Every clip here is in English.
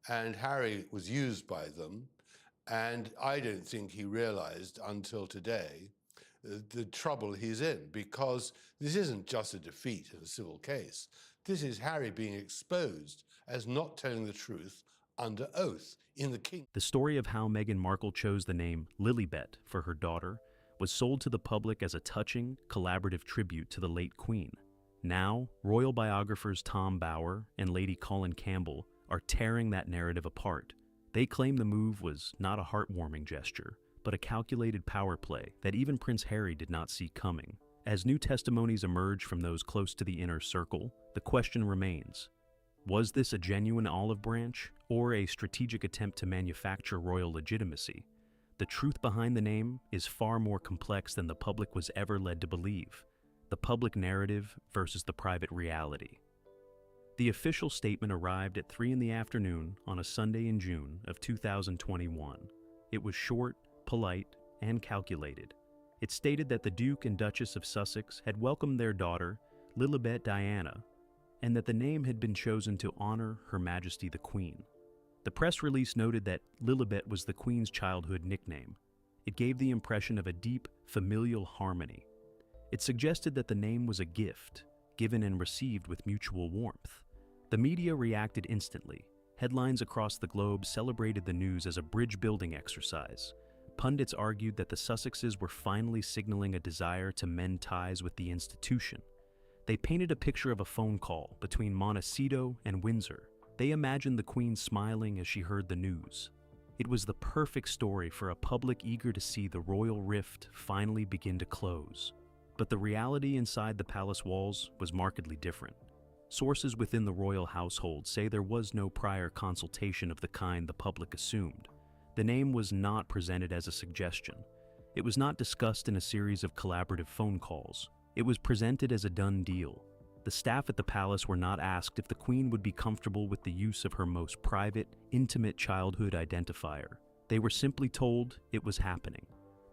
and Harry was used by them. And I don't think he realized until today the trouble he's in, because this isn't just a defeat in a civil case. This is Harry being exposed as not telling the truth under oath in the king. The story of how Meghan Markle chose the name Lilibet for her daughter was sold to the public as a touching, collaborative tribute to the late Queen. Now, royal biographers Tom Bower and Lady Colin Campbell are tearing that narrative apart. They claim the move was not a heartwarming gesture, but a calculated power play that even Prince Harry did not see coming. As new testimonies emerge from those close to the inner circle, the question remains: was this a genuine olive branch, or a strategic attempt to manufacture royal legitimacy? The truth behind the name is far more complex than the public was ever led to believe. The public narrative versus the private reality. The official statement arrived at 3 in the afternoon on a Sunday in June of 2021. It was short, polite, and calculated. It stated that the Duke and Duchess of Sussex had welcomed their daughter, Lilibet Diana, and that the name had been chosen to honor Her Majesty the Queen. The press release noted that Lilibet was the Queen's childhood nickname. It gave the impression of a deep, familial harmony. It suggested that the name was a gift, given and received with mutual warmth. The media reacted instantly. Headlines across the globe celebrated the news as a bridge-building exercise. Pundits argued that the Sussexes were finally signaling a desire to mend ties with the institution. They painted a picture of a phone call between Montecito and Windsor. They imagined the Queen smiling as she heard the news. It was the perfect story for a public eager to see the royal rift finally begin to close. But the reality inside the palace walls was markedly different. Sources within the royal household say there was no prior consultation of the kind the public assumed. The name was not presented as a suggestion. It was not discussed in a series of collaborative phone calls. It was presented as a done deal. The staff at the palace were not asked if the Queen would be comfortable with the use of her most private, intimate childhood identifier. They were simply told it was happening.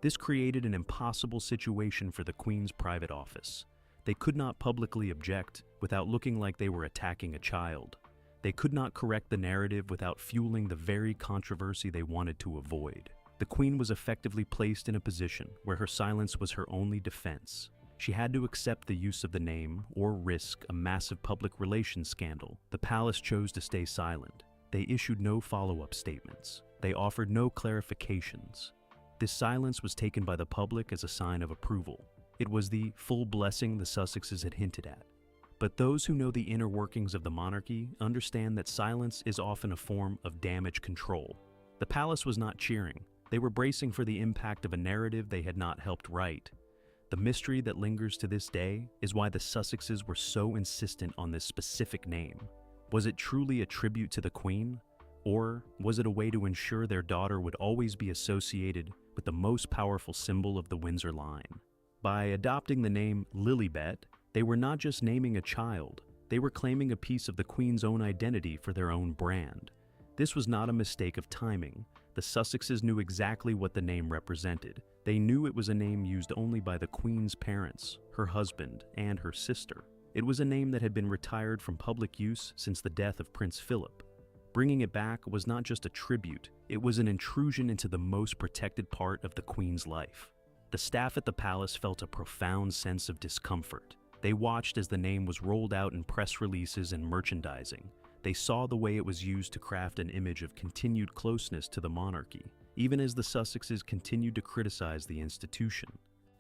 This created an impossible situation for the Queen's private office. They could not publicly object without looking like they were attacking a child. They could not correct the narrative without fueling the very controversy they wanted to avoid. The Queen was effectively placed in a position where her silence was her only defense. She had to accept the use of the name or risk a massive public relations scandal. The palace chose to stay silent. They issued no follow-up statements. They offered no clarifications. This silence was taken by the public as a sign of approval. It was the full blessing the Sussexes had hinted at. But those who know the inner workings of the monarchy understand that silence is often a form of damage control. The palace was not cheering. They were bracing for the impact of a narrative they had not helped write. The mystery that lingers to this day is why the Sussexes were so insistent on this specific name. Was it truly a tribute to the Queen? Or was it a way to ensure their daughter would always be associated with the most powerful symbol of the Windsor line? By adopting the name Lilibet, they were not just naming a child, they were claiming a piece of the Queen's own identity for their own brand. This was not a mistake of timing. The Sussexes knew exactly what the name represented. They knew it was a name used only by the Queen's parents, her husband, and her sister. It was a name that had been retired from public use since the death of Prince Philip. Bringing it back was not just a tribute, it was an intrusion into the most protected part of the Queen's life. The staff at the palace felt a profound sense of discomfort. They watched as the name was rolled out in press releases and merchandising. They saw the way it was used to craft an image of continued closeness to the monarchy, even as the Sussexes continued to criticize the institution.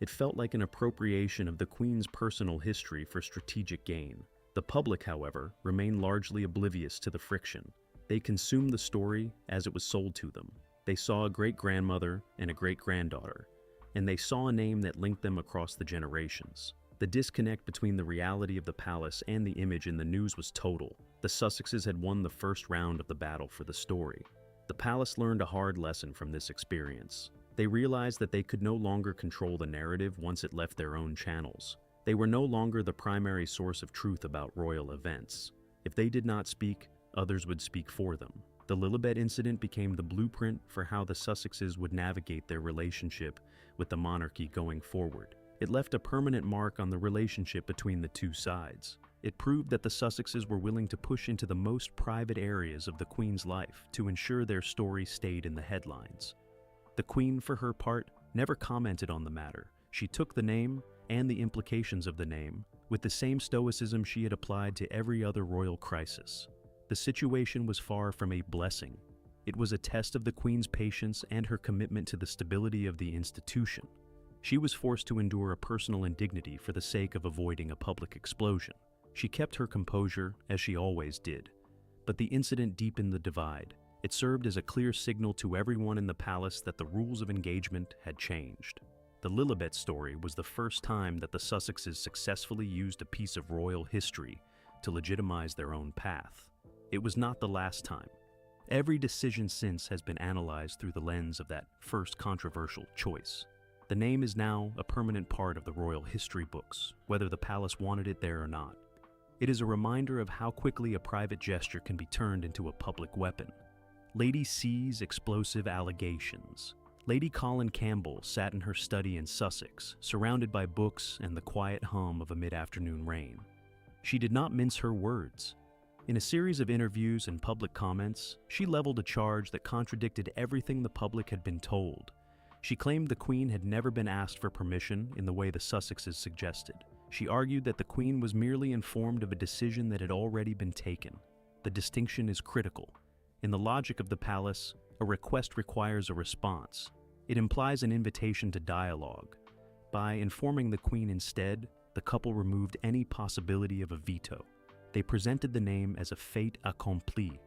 It felt like an appropriation of the Queen's personal history for strategic gain. The public, however, remained largely oblivious to the friction. They consumed the story as it was sold to them. They saw a great-grandmother and a great-granddaughter, and they saw a name that linked them across the generations. The disconnect between the reality of the palace and the image in the news was total. The Sussexes had won the first round of the battle for the story. The palace learned a hard lesson from this experience. They realized that they could no longer control the narrative once it left their own channels. They were no longer the primary source of truth about royal events. If they did not speak, others would speak for them. The Lilibet incident became the blueprint for how the Sussexes would navigate their relationship with the monarchy going forward. It left a permanent mark on the relationship between the two sides. It proved that the Sussexes were willing to push into the most private areas of the Queen's life to ensure their story stayed in the headlines. The Queen, for her part, never commented on the matter. She took the name and the implications of the name with the same stoicism she had applied to every other royal crisis. The situation was far from a blessing. It was a test of the Queen's patience and her commitment to the stability of the institution. She was forced to endure a personal indignity for the sake of avoiding a public explosion. She kept her composure, as she always did. But the incident deepened the divide. It served as a clear signal to everyone in the palace that the rules of engagement had changed. The Lilibet story was the first time that the Sussexes successfully used a piece of royal history to legitimize their own path. It was not the last time. Every decision since has been analyzed through the lens of that first controversial choice. The name is now a permanent part of the royal history books, whether the palace wanted it there or not. It is a reminder of how quickly a private gesture can be turned into a public weapon. Lady C's explosive allegations. Lady Colin Campbell sat in her study in Sussex, surrounded by books and the quiet hum of a mid-afternoon rain. She did not mince her words. In a series of interviews and public comments, she leveled a charge that contradicted everything the public had been told. She claimed the Queen had never been asked for permission in the way the Sussexes suggested. She argued that the Queen was merely informed of a decision that had already been taken. The distinction is critical. In the logic of the palace, a request requires a response. It implies an invitation to dialogue. By informing the Queen instead, the couple removed any possibility of a veto. They presented the name as a fait accompli.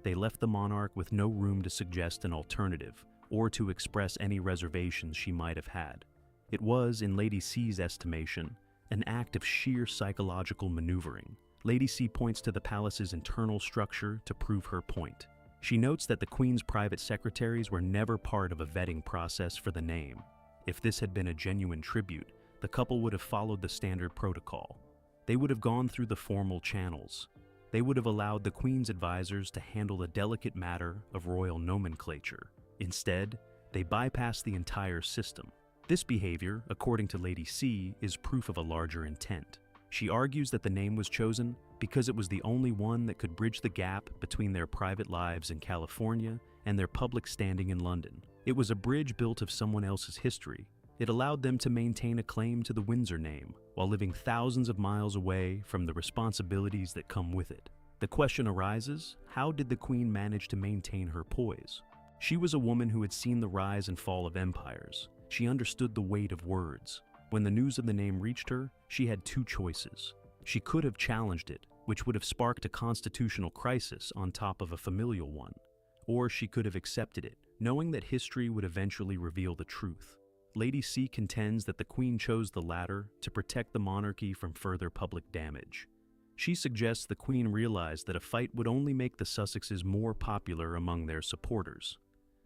They left the monarch with no room to suggest an alternative or to express any reservations she might have had. It was, in Lady C's estimation, an act of sheer psychological maneuvering. Lady C points to the palace's internal structure to prove her point. She notes that the Queen's private secretaries were never part of a vetting process for the name. If this had been a genuine tribute, the couple would have followed the standard protocol. They would have gone through the formal channels. They would have allowed the Queen's advisors to handle the delicate matter of royal nomenclature. Instead, they bypassed the entire system. This behavior, according to Lady C, is proof of a larger intent. She argues that the name was chosen because it was the only one that could bridge the gap between their private lives in California and their public standing in London. It was a bridge built of someone else's history. It allowed them to maintain a claim to the Windsor name while living thousands of miles away from the responsibilities that come with it. The question arises, how did the Queen manage to maintain her poise? She was a woman who had seen the rise and fall of empires. She understood the weight of words. When the news of the name reached her, she had two choices. She could have challenged it, which would have sparked a constitutional crisis on top of a familial one. Or she could have accepted it, knowing that history would eventually reveal the truth. Lady C contends that the Queen chose the latter to protect the monarchy from further public damage. She suggests the Queen realized that a fight would only make the Sussexes more popular among their supporters.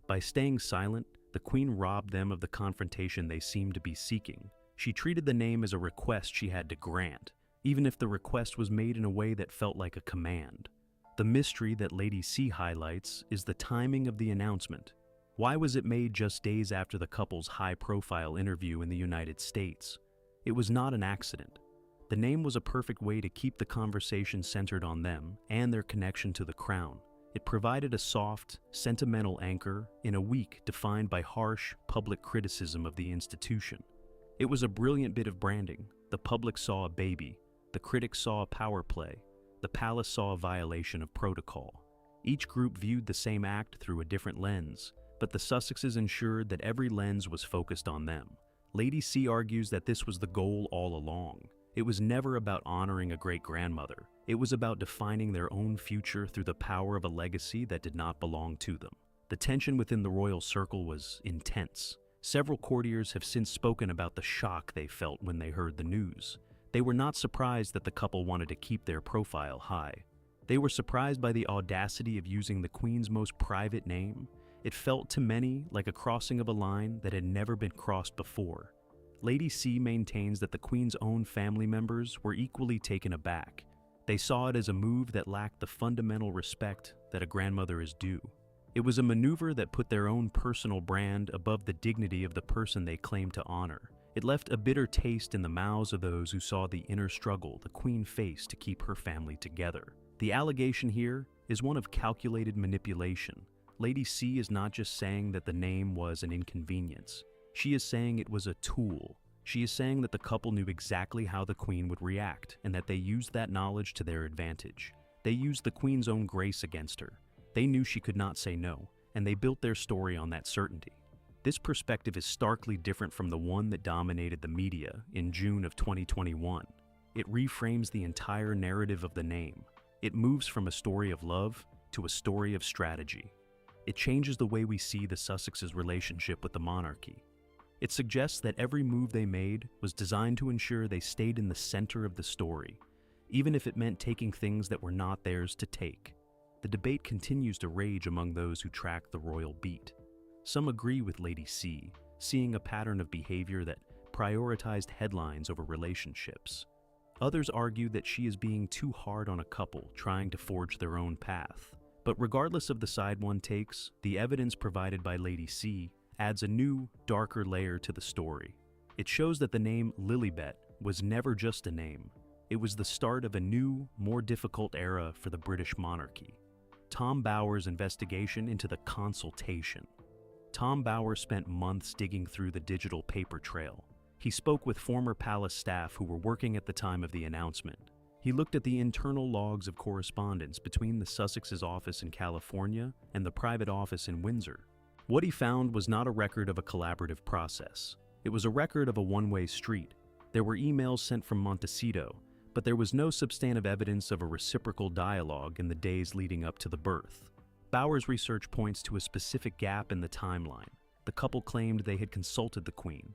By staying silent, the Queen robbed them of the confrontation they seemed to be seeking. She treated the name as a request she had to grant, even if the request was made in a way that felt like a command. The mystery that Lady C highlights is the timing of the announcement. Why was it made just days after the couple's high-profile interview in the United States? It was not an accident. The name was a perfect way to keep the conversation centered on them and their connection to the crown. It provided a soft, sentimental anchor in a week defined by harsh, public criticism of the institution. It was a brilliant bit of branding. The public saw a baby. The critics saw a power play. The palace saw a violation of protocol. Each group viewed the same act through a different lens, but the Sussexes ensured that every lens was focused on them. Lady C argues that this was the goal all along. It was never about honoring a great-grandmother. It was about defining their own future through the power of a legacy that did not belong to them. The tension within the royal circle was intense. Several courtiers have since spoken about the shock they felt when they heard the news. They were not surprised that the couple wanted to keep their profile high. They were surprised by the audacity of using the Queen's most private name. It felt to many like a crossing of a line that had never been crossed before. Lady C maintains that the Queen's own family members were equally taken aback. They saw it as a move that lacked the fundamental respect that a grandmother is due. It was a maneuver that put their own personal brand above the dignity of the person they claimed to honor. It left a bitter taste in the mouths of those who saw the inner struggle the Queen faced to keep her family together. The allegation here is one of calculated manipulation. Lady C is not just saying that the name was an inconvenience. She is saying it was a tool. She is saying that the couple knew exactly how the Queen would react and that they used that knowledge to their advantage. They used the Queen's own grace against her. They knew she could not say no, and they built their story on that certainty. This perspective is starkly different from the one that dominated the media in June of 2021. It reframes the entire narrative of the name. It moves from a story of love to a story of strategy. It changes the way we see the Sussexes' relationship with the monarchy. It suggests that every move they made was designed to ensure they stayed in the center of the story, even if it meant taking things that were not theirs to take. The debate continues to rage among those who track the royal beat. Some agree with Lady C, seeing a pattern of behavior that prioritized headlines over relationships. Others argue that she is being too hard on a couple trying to forge their own path. But regardless of the side one takes, the evidence provided by Lady C adds a new, darker layer to the story. It shows that the name Lilibet was never just a name. It was the start of a new, more difficult era for the British monarchy. Tom Bower's investigation into the consultation. Tom Bower spent months digging through the digital paper trail. He spoke with former palace staff who were working at the time of the announcement. He looked at the internal logs of correspondence between the Sussexes' office in California and the private office in Windsor. What he found was not a record of a collaborative process. It was a record of a one-way street. There were emails sent from Montecito, but there was no substantive evidence of a reciprocal dialogue in the days leading up to the birth. Bower's research points to a specific gap in the timeline. The couple claimed they had consulted the Queen.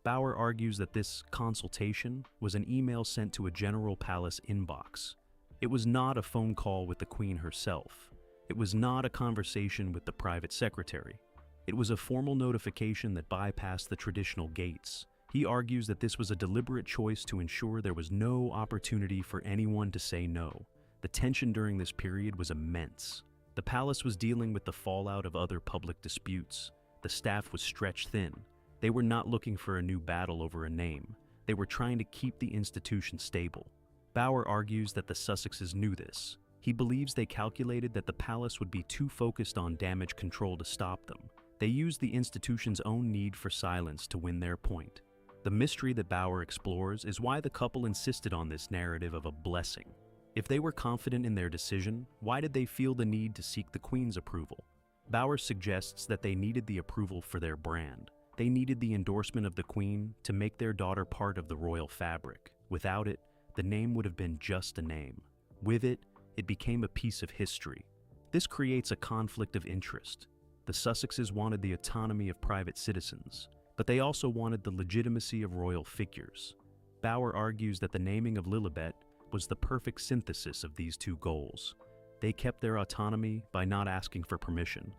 Bower argues that this consultation was an email sent to a general palace inbox. It was not a phone call with the Queen herself. It was not a conversation with the private secretary. It was a formal notification that bypassed the traditional gates. He argues that this was a deliberate choice to ensure there was no opportunity for anyone to say no. The tension during this period was immense. The palace was dealing with the fallout of other public disputes. The staff was stretched thin. They were not looking for a new battle over a name. They were trying to keep the institution stable. Bower argues that the Sussexes knew this. He believes they calculated that the palace would be too focused on damage control to stop them. They used the institution's own need for silence to win their point. The mystery that Bower explores is why the couple insisted on this narrative of a blessing. If they were confident in their decision, why did they feel the need to seek the Queen's approval? Bower suggests that they needed the approval for their brand. They needed the endorsement of the Queen to make their daughter part of the royal fabric. Without it, the name would have been just a name. With it, it became a piece of history. This creates a conflict of interest. The Sussexes wanted the autonomy of private citizens, but they also wanted the legitimacy of royal figures. Bower argues that the naming of Lilibet was the perfect synthesis of these two goals. They kept their autonomy by not asking for permission,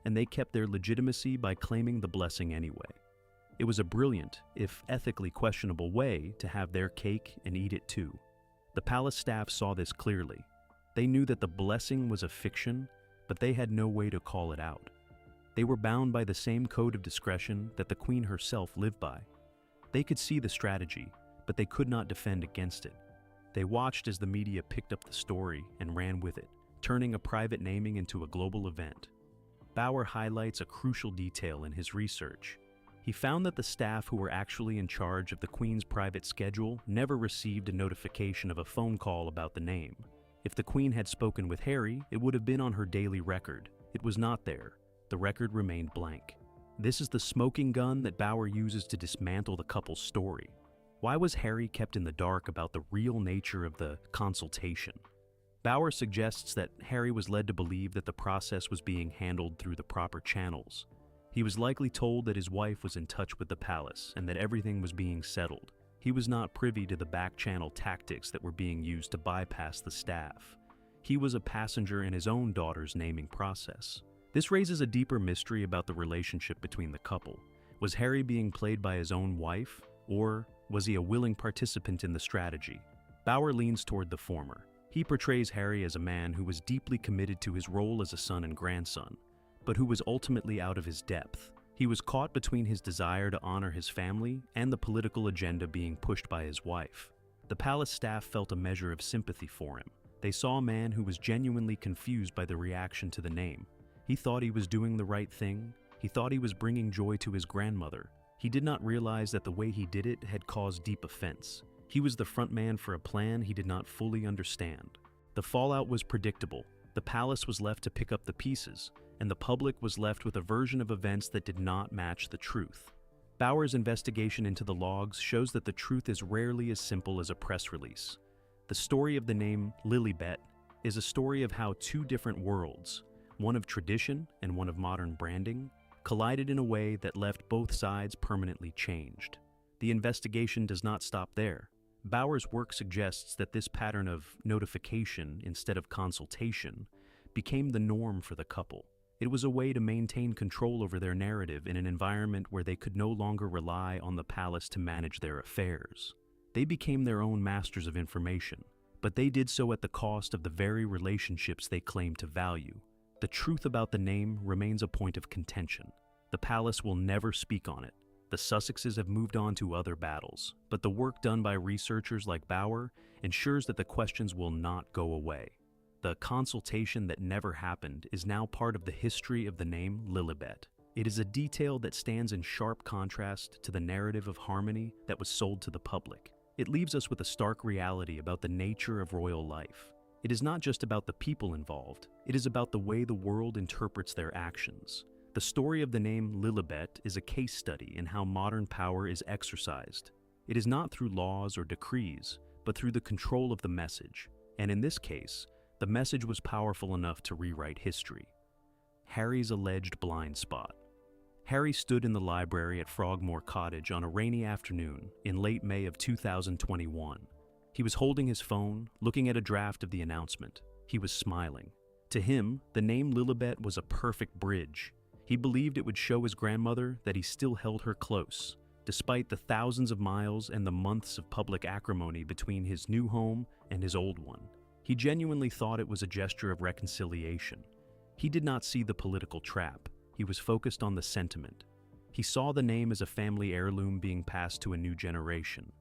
and they kept their legitimacy by claiming the blessing anyway. It was a brilliant, if ethically questionable way to have their cake and eat it too. The palace staff saw this clearly. They knew that the blessing was a fiction, but they had no way to call it out. They were bound by the same code of discretion that the Queen herself lived by. They could see the strategy, but they could not defend against it. They watched as the media picked up the story and ran with it, turning a private naming into a global event. Bower highlights a crucial detail in his research. He found that the staff who were actually in charge of the Queen's private schedule never received a notification of a phone call about the name. If the Queen had spoken with Harry, it would have been on her daily record. It was not there. The record remained blank. This is the smoking gun that Bower uses to dismantle the couple's story. Why was Harry kept in the dark about the real nature of the consultation? Bower suggests that Harry was led to believe that the process was being handled through the proper channels. He was likely told that his wife was in touch with the palace and that everything was being settled. He was not privy to the back-channel tactics that were being used to bypass the staff. He was a passenger in his own daughter's naming process. This raises a deeper mystery about the relationship between the couple. Was Harry being played by his own wife, or was he a willing participant in the strategy? Bower leans toward the former. He portrays Harry as a man who was deeply committed to his role as a son and grandson, but who was ultimately out of his depth. He was caught between his desire to honor his family and the political agenda being pushed by his wife. The palace staff felt a measure of sympathy for him. They saw a man who was genuinely confused by the reaction to the name. He thought he was doing the right thing. He thought he was bringing joy to his grandmother. He did not realize that the way he did it had caused deep offense. He was the front man for a plan he did not fully understand. The fallout was predictable. The palace was left to pick up the pieces, and the public was left with a version of events that did not match the truth. Bauer's investigation into the logs shows that the truth is rarely as simple as a press release. The story of the name Lilibet is a story of how two different worlds, one of tradition and one of modern branding, collided in a way that left both sides permanently changed. The investigation does not stop there. Bauer's work suggests that this pattern of notification instead of consultation became the norm for the couple. It was a way to maintain control over their narrative in an environment where they could no longer rely on the palace to manage their affairs. They became their own masters of information, but they did so at the cost of the very relationships they claimed to value. The truth about the name remains a point of contention. The palace will never speak on it. The Sussexes have moved on to other battles, but the work done by researchers like Bauer ensures that the questions will not go away. The consultation that never happened is now part of the history of the name Lilibet. It is a detail that stands in sharp contrast to the narrative of harmony that was sold to the public. It leaves us with a stark reality about the nature of royal life. It is not just about the people involved, it is about the way the world interprets their actions. The story of the name Lilibet is a case study in how modern power is exercised. It is not through laws or decrees, but through the control of the message. And in this case, the message was powerful enough to rewrite history. Harry's alleged blind spot. Harry stood in the library at Frogmore Cottage on a rainy afternoon in late May of 2021. He was holding his phone, looking at a draft of the announcement. He was smiling. To him, the name Lilibet was a perfect bridge. He believed it would show his grandmother that he still held her close, despite the thousands of miles and the months of public acrimony between his new home and his old one. He genuinely thought it was a gesture of reconciliation. He did not see the political trap. He was focused on the sentiment. He saw the name as a family heirloom being passed to a new generation.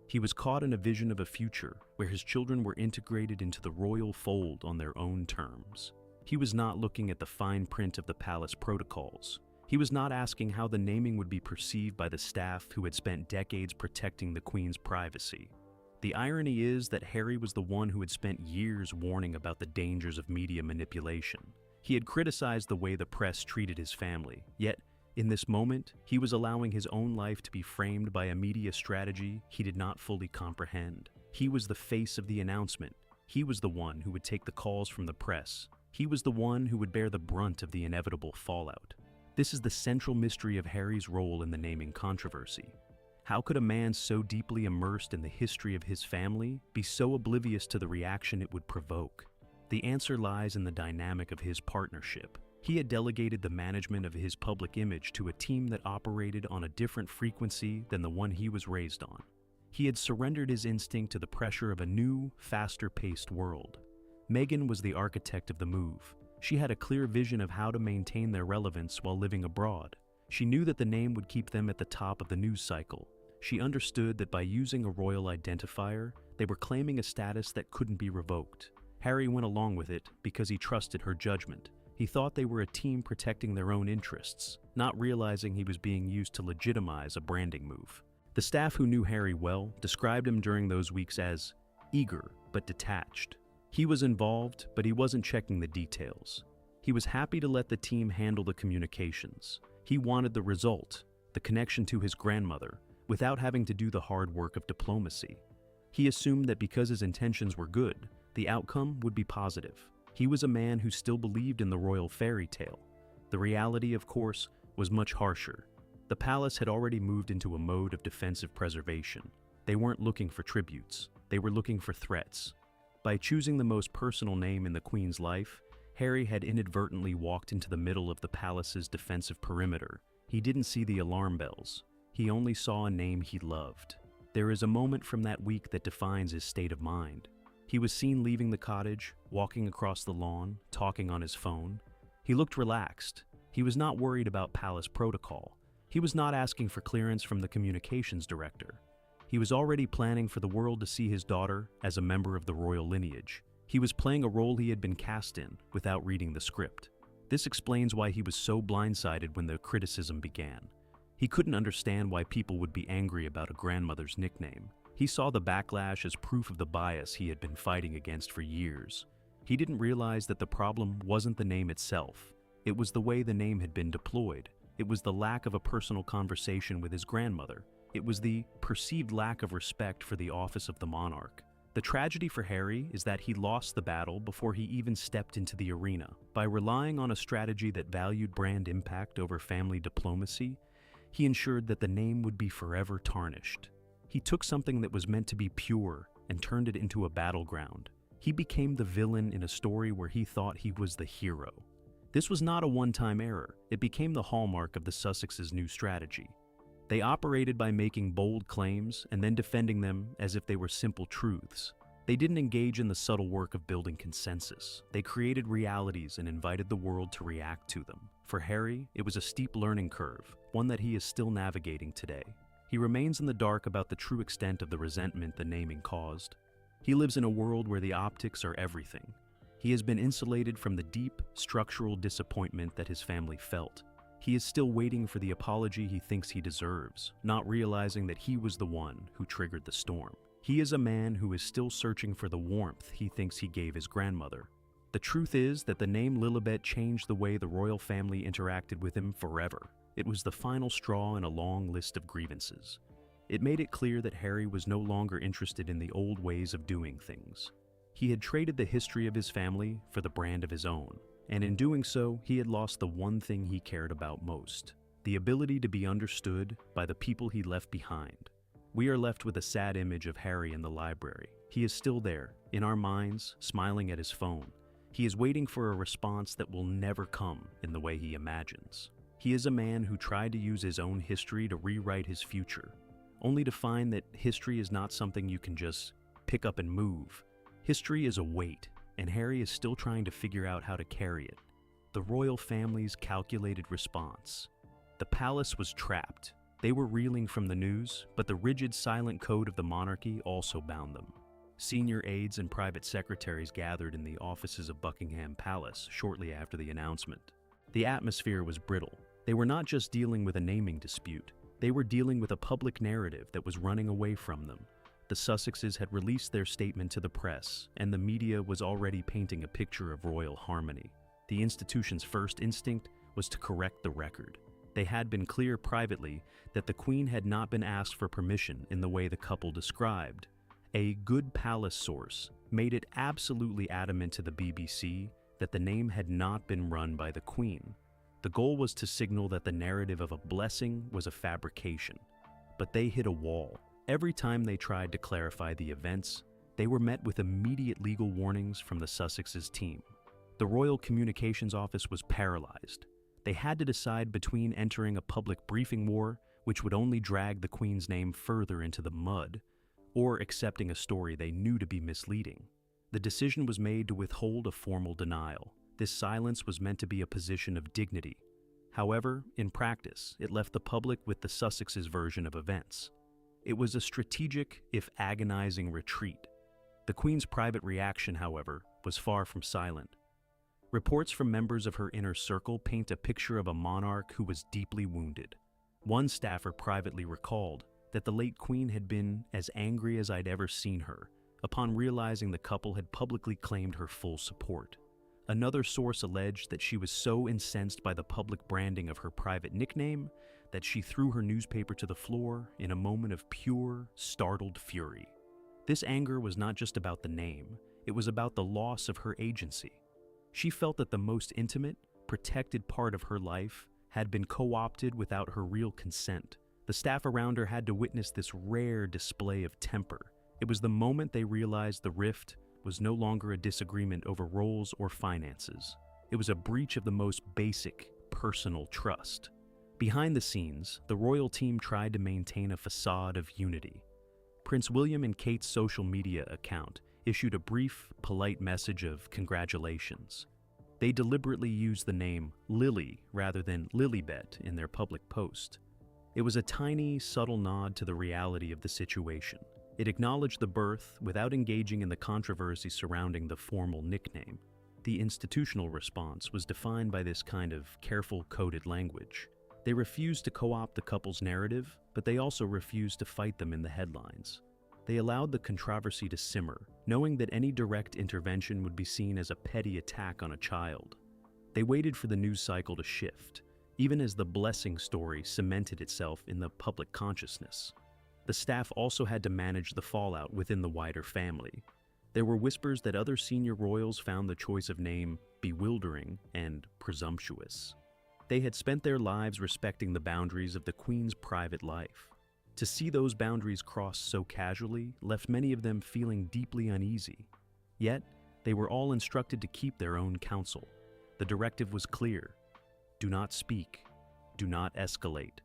He was caught in a vision of a future where his children were integrated into the royal fold on their own terms. He was not looking at the fine print of the palace protocols. He was not asking how the naming would be perceived by the staff who had spent decades protecting the Queen's privacy. The irony is that Harry was the one who had spent years warning about the dangers of media manipulation. He had criticized the way the press treated his family, yet in this moment, he was allowing his own life to be framed by a media strategy he did not fully comprehend. He was the face of the announcement. He was the one who would take the calls from the press. He was the one who would bear the brunt of the inevitable fallout. This is the central mystery of Harry's role in the naming controversy. How could a man so deeply immersed in the history of his family be so oblivious to the reaction it would provoke? The answer lies in the dynamic of his partnership. He had delegated the management of his public image to a team that operated on a different frequency than the one he was raised on. He had surrendered his instinct to the pressure of a new, faster-paced world. Meghan was the architect of the move. She had a clear vision of how to maintain their relevance while living abroad. She knew that the name would keep them at the top of the news cycle. She understood that by using a royal identifier, they were claiming a status that couldn't be revoked. Harry went along with it because he trusted her judgment. He thought they were a team protecting their own interests, not realizing he was being used to legitimize a branding move. The staff who knew Harry well described him during those weeks as eager but detached. He was involved, but he wasn't checking the details. He was happy to let the team handle the communications. He wanted the result, the connection to his grandmother, without having to do the hard work of diplomacy. He assumed that because his intentions were good, the outcome would be positive. He was a man who still believed in the royal fairy tale. The reality, of course, was much harsher. The palace had already moved into a mode of defensive preservation. They weren't looking for tributes. They were looking for threats. By choosing the most personal name in the Queen's life, Harry had inadvertently walked into the middle of the palace's defensive perimeter. He didn't see the alarm bells. He only saw a name he loved. There is a moment from that week that defines his state of mind. He was seen leaving the cottage, walking across the lawn, talking on his phone. He looked relaxed. He He was not worried about palace protocol. He was not asking for clearance from the communications director. He was already planning for the world to see his daughter as a member of the royal lineage. He was playing a role he had been cast in without reading the script. This explains why he was so blindsided when the criticism began. He couldn't understand why people would be angry about a grandmother's nickname. He saw the backlash as proof of the bias he had been fighting against for years. He didn't realize that the problem wasn't the name itself. It was the way the name had been deployed. It was the lack of a personal conversation with his grandmother. It was the perceived lack of respect for the office of the monarch. The tragedy for Harry is that he lost the battle before he even stepped into the arena. By relying on a strategy that valued brand impact over family diplomacy, he ensured that the name would be forever tarnished. He took something that was meant to be pure and turned it into a battleground. He became the villain in a story where he thought he was the hero. This was not a one-time error. It became the hallmark of the Sussexes' new strategy. They operated by making bold claims and then defending them as if they were simple truths. They didn't engage in the subtle work of building consensus. They created realities and invited the world to react to them. For Harry, it was a steep learning curve, one that he is still navigating today. He remains in the dark about the true extent of the resentment the naming caused. He lives in a world where the optics are everything. He has been insulated from the deep, structural disappointment that his family felt. He is still waiting for the apology he thinks he deserves, not realizing that he was the one who triggered the storm. He is a man who is still searching for the warmth he thinks he gave his grandmother. The truth is that the name Lilibet changed the way the royal family interacted with him forever. It was the final straw in a long list of grievances. It made it clear that Harry was no longer interested in the old ways of doing things. He had traded the history of his family for the brand of his own, and in doing so, he had lost the one thing he cared about most: the ability to be understood by the people he left behind. We are left with a sad image of Harry in the library. He is still there, in our minds, smiling at his phone. He is waiting for a response that will never come in the way he imagines. He is a man who tried to use his own history to rewrite his future, only to find that history is not something you can just pick up and move. History is a weight, and Harry is still trying to figure out how to carry it. The royal family's calculated response. The palace was trapped. They were reeling from the news, but the rigid, silent code of the monarchy also bound them. Senior aides and private secretaries gathered in the offices of Buckingham Palace shortly after the announcement. The atmosphere was brittle. They were not just dealing with a naming dispute. They were dealing with a public narrative that was running away from them. The Sussexes had released their statement to the press, and the media was already painting a picture of royal harmony. The institution's first instinct was to correct the record. They had been clear privately that the Queen had not been asked for permission in the way the couple described. A good palace source made it absolutely adamant to the BBC that the name had not been run by the Queen. The goal was to signal that the narrative of a blessing was a fabrication. But they hit a wall. Every time they tried to clarify the events, they were met with immediate legal warnings from the Sussexes team. The Royal Communications Office was paralyzed. They had to decide between entering a public briefing war, which would only drag the Queen's name further into the mud, or accepting a story they knew to be misleading. The decision was made to withhold a formal denial. This silence was meant to be a position of dignity. However, in practice, it left the public with the Sussexes' version of events. It was a strategic, if agonizing, retreat. The Queen's private reaction, however, was far from silent. Reports from members of her inner circle paint a picture of a monarch who was deeply wounded. One staffer privately recalled that the late Queen had been as angry as I'd ever seen her upon realizing the couple had publicly claimed her full support. Another source alleged that she was so incensed by the public branding of her private nickname that she threw her newspaper to the floor in a moment of pure, startled fury. This anger was not just about the name, it was about the loss of her agency. She felt that the most intimate, protected part of her life had been co-opted without her real consent. The staff around her had to witness this rare display of temper. It was the moment they realized the rift was no longer a disagreement over roles or finances. It was a breach of the most basic, personal trust. Behind the scenes, the royal team tried to maintain a facade of unity. Prince William and Kate's social media account issued a brief, polite message of congratulations. They deliberately used the name Lily rather than Lilibet in their public post. It was a tiny, subtle nod to the reality of the situation. It acknowledged the birth without engaging in the controversy surrounding the formal nickname. The institutional response was defined by this kind of careful coded language. They refused to co-opt the couple's narrative, but they also refused to fight them in the headlines. They allowed the controversy to simmer, knowing that any direct intervention would be seen as a petty attack on a child. They waited for the news cycle to shift, even as the blessing story cemented itself in the public consciousness. The staff also had to manage the fallout within the wider family. There were whispers that other senior royals found the choice of name bewildering and presumptuous. They had spent their lives respecting the boundaries of the Queen's private life. To see those boundaries crossed so casually left many of them feeling deeply uneasy. Yet, they were all instructed to keep their own counsel. The directive was clear: do not speak, do not escalate.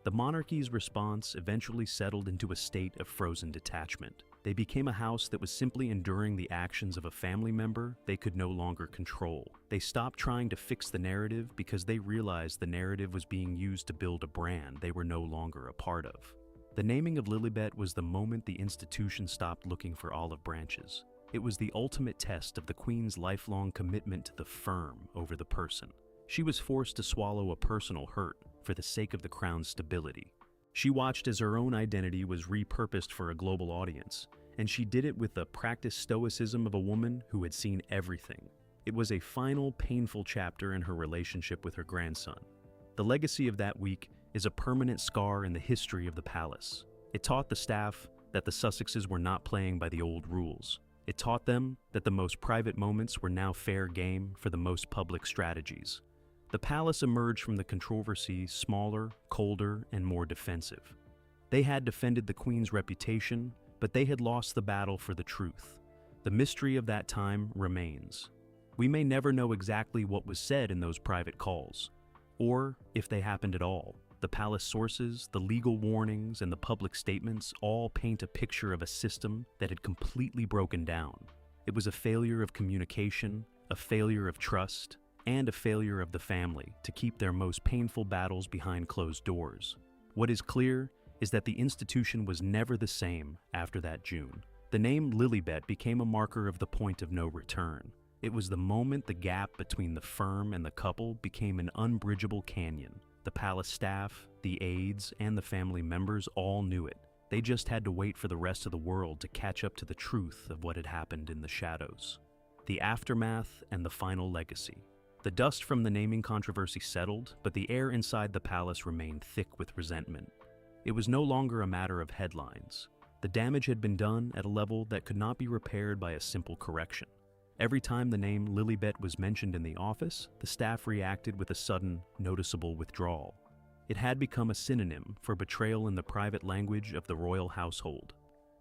The monarchy's response eventually settled into a state of frozen detachment. They became a house that was simply enduring the actions of a family member they could no longer control. They stopped trying to fix the narrative because they realized the narrative was being used to build a brand they were no longer a part of. The naming of Lilibet was the moment the institution stopped looking for olive branches. It was the ultimate test of the Queen's lifelong commitment to the firm over the person. She was forced to swallow a personal hurt for the sake of the crown's stability. She watched as her own identity was repurposed for a global audience, and she did it with the practiced stoicism of a woman who had seen everything. It was a final, painful chapter in her relationship with her grandson. The legacy of that week is a permanent scar in the history of the palace. It taught the staff that the Sussexes were not playing by the old rules. It taught them that the most private moments were now fair game for the most public strategies. The palace emerged from the controversy smaller, colder, and more defensive. They had defended the Queen's reputation, but they had lost the battle for the truth. The mystery of that time remains. We may never know exactly what was said in those private calls, or if they happened at all. The palace sources, the legal warnings, and the public statements all paint a picture of a system that had completely broken down. It was a failure of communication, a failure of trust, and a failure of the family to keep their most painful battles behind closed doors. What is clear is that the institution was never the same after that June. The name Lilibet became a marker of the point of no return. It was the moment the gap between the firm and the couple became an unbridgeable canyon. The palace staff, the aides, and the family members all knew it. They just had to wait for the rest of the world to catch up to the truth of what had happened in the shadows. The aftermath and the final legacy. The dust from the naming controversy settled, but the air inside the palace remained thick with resentment. It was no longer a matter of headlines. The damage had been done at a level that could not be repaired by a simple correction. Every time the name Lilibet was mentioned in the office, the staff reacted with a sudden, noticeable withdrawal. It had become a synonym for betrayal in the private language of the royal household.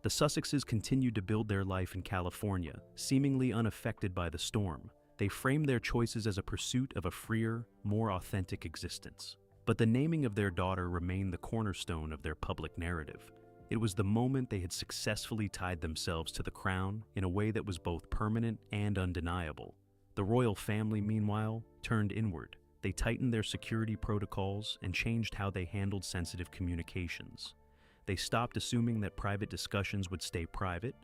The Sussexes continued to build their life in California, seemingly unaffected by the storm. They framed their choices as a pursuit of a freer, more authentic existence. But the naming of their daughter remained the cornerstone of their public narrative. It was the moment they had successfully tied themselves to the crown in a way that was both permanent and undeniable. The royal family, meanwhile, turned inward. They tightened their security protocols and changed how they handled sensitive communications. They stopped assuming that private discussions would stay private.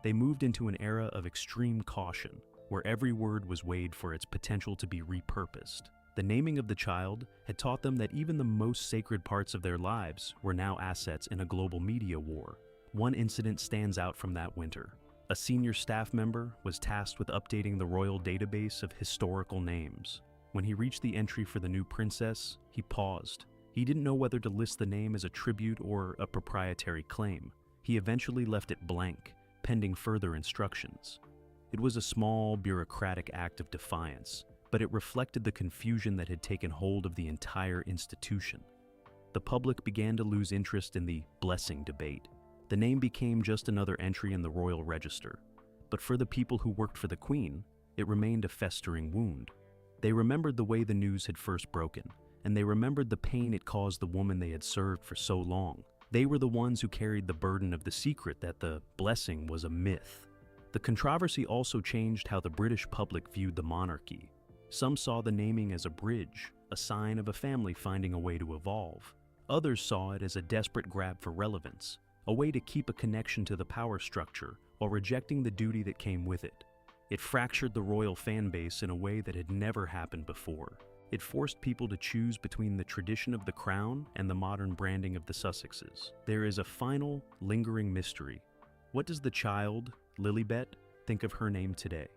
They moved into an era of extreme caution, where every word was weighed for its potential to be repurposed. The naming of the child had taught them that even the most sacred parts of their lives were now assets in a global media war. One incident stands out from that winter. A senior staff member was tasked with updating the royal database of historical names. When he reached the entry for the new princess, he paused. He didn't know whether to list the name as a tribute or a proprietary claim. He eventually left it blank, pending further instructions. It was a small, bureaucratic act of defiance, but it reflected the confusion that had taken hold of the entire institution. The public began to lose interest in the blessing debate. The name became just another entry in the royal register. But for the people who worked for the Queen, it remained a festering wound. They remembered the way the news had first broken, and they remembered the pain it caused the woman they had served for so long. They were the ones who carried the burden of the secret that the blessing was a myth. The controversy also changed how the British public viewed the monarchy. Some saw the naming as a bridge, a sign of a family finding a way to evolve. Others saw it as a desperate grab for relevance, a way to keep a connection to the power structure while rejecting the duty that came with it. It fractured the royal fan base in a way that had never happened before. It forced people to choose between the tradition of the crown and the modern branding of the Sussexes. There is a final, lingering mystery. What does the child, Lilibet, think of her name today?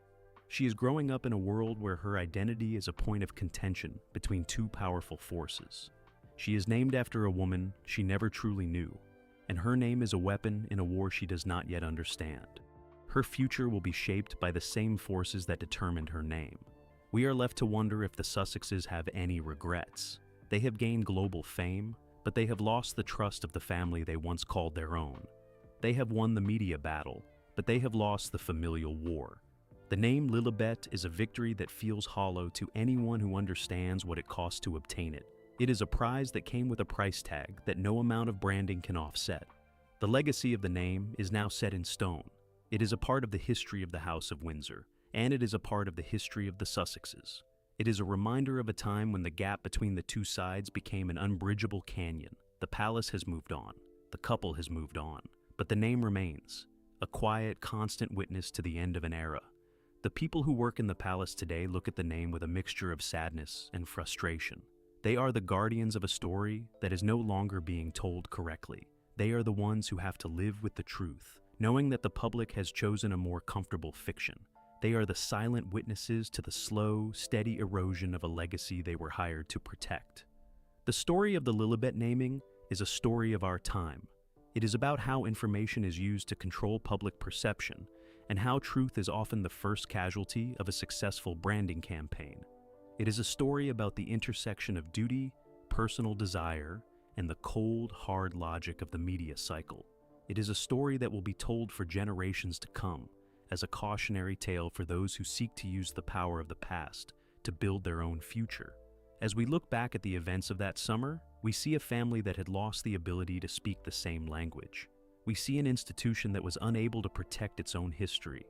She is growing up in a world where her identity is a point of contention between two powerful forces. She is named after a woman she never truly knew, and her name is a weapon in a war she does not yet understand. Her future will be shaped by the same forces that determined her name. We are left to wonder if the Sussexes have any regrets. They have gained global fame, but they have lost the trust of the family they once called their own. They have won the media battle, but they have lost the familial war. The name Lilibet is a victory that feels hollow to anyone who understands what it costs to obtain it. It is a prize that came with a price tag that no amount of branding can offset. The legacy of the name is now set in stone. It is a part of the history of the House of Windsor, and it is a part of the history of the Sussexes. It is a reminder of a time when the gap between the two sides became an unbridgeable canyon. The palace has moved on, the couple has moved on, but the name remains, a quiet, constant witness to the end of an era. The people who work in the palace today look at the name with a mixture of sadness and frustration. They are the guardians of a story that is no longer being told correctly. They are the ones who have to live with the truth, knowing that the public has chosen a more comfortable fiction. They are the silent witnesses to the slow, steady erosion of a legacy they were hired to protect. The story of the Lilibet naming is a story of our time. It is about how information is used to control public perception, and how truth is often the first casualty of a successful branding campaign. It is a story about the intersection of duty, personal desire, and the cold, hard logic of the media cycle. It is a story that will be told for generations to come, as a cautionary tale for those who seek to use the power of the past to build their own future. As we look back at the events of that summer, we see a family that had lost the ability to speak the same language. We see an institution that was unable to protect its own history.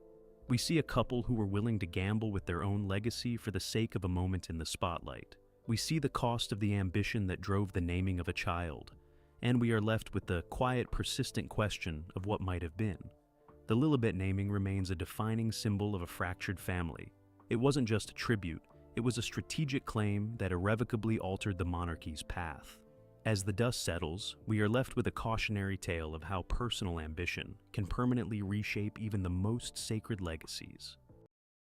We see a couple who were willing to gamble with their own legacy for the sake of a moment in the spotlight. We see the cost of the ambition that drove the naming of a child, and we are left with the quiet, persistent question of what might have been. The Lilibet naming remains a defining symbol of a fractured family. It wasn't just a tribute, it was a strategic claim that irrevocably altered the monarchy's path. As the dust settles, we are left with a cautionary tale of how personal ambition can permanently reshape even the most sacred legacies.